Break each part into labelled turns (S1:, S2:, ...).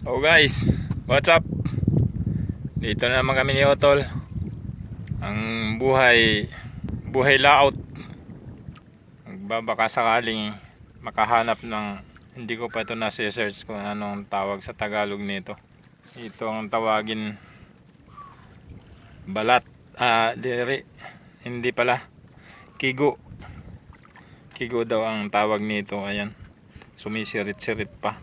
S1: Oh guys, what's up? Dito na naman kami ni Otol. Ang buhay layout. Magbabaka sakaling makahanap ng, hindi ko pa ito nasi-search kung anong tawag sa Tagalog nito. Ito ang tawagin balat. Hindi pala. Kigo. Kigo daw ang tawag nito. Ayan. Sumisirit-sirit pa.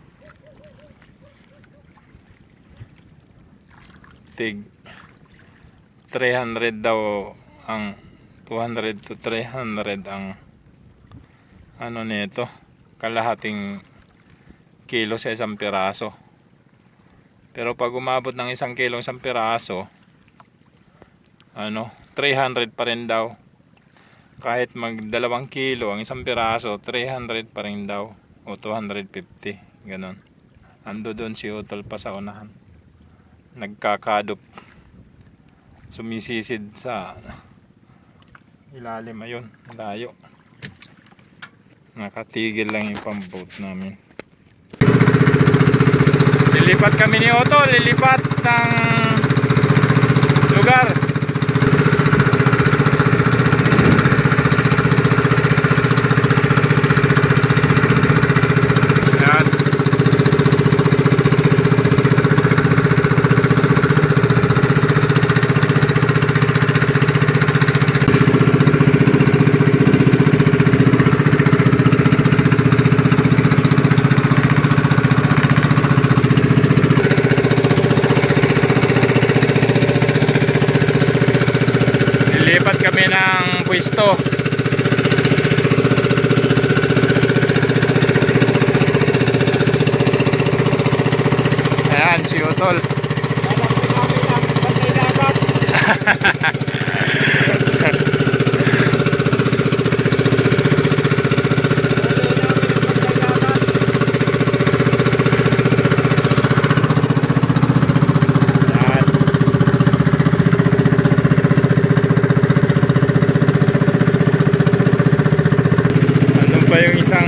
S1: Tig 300 daw ang 200 to 300 ang ano nito, kalahating kilo sa isang piraso. Pero pag umabot ng 1 kilo isang piraso, 300 pa rin daw. Kahit mag 2 kilo ang isang piraso, 300 pa rin daw o 250, ganon. Ando doon si Otol pa sa unahan, nagkakadop, sumisisid sa ilalim. Ayun, layo, nakatigil lang yung pamboat namin. Lilipat kami ni Otol, lilipat ng lugar. Lipat kami ng pwesto. Ayan si Otol. Pa yung isang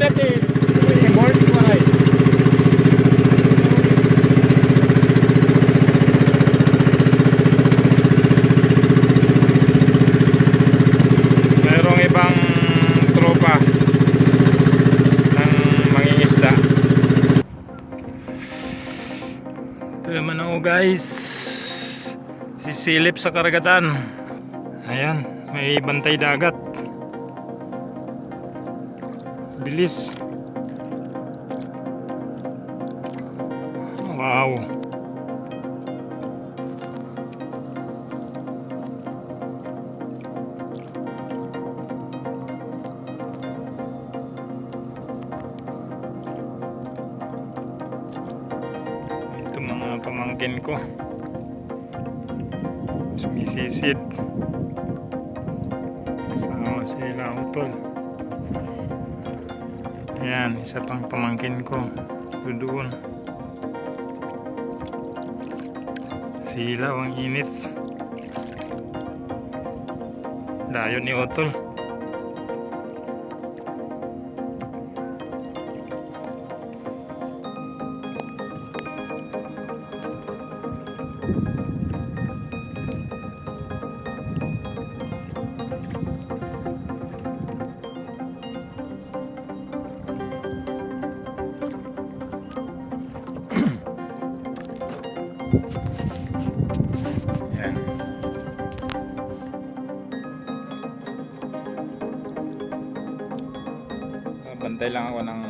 S1: dati horse fly. Mayroong ibang tropa ng mangingisda. Ito naman ako guys, sisilip sa karagatan. Ayan, may bantay dagat. Bilis. Wow. Ito mga pamangkin ko, sumisisid. Sama sila Otol. Ayan, isa pang pamangkin ko doon. Silaw, ang init. Layo ni Otol. Yan. Bantay lang ako ng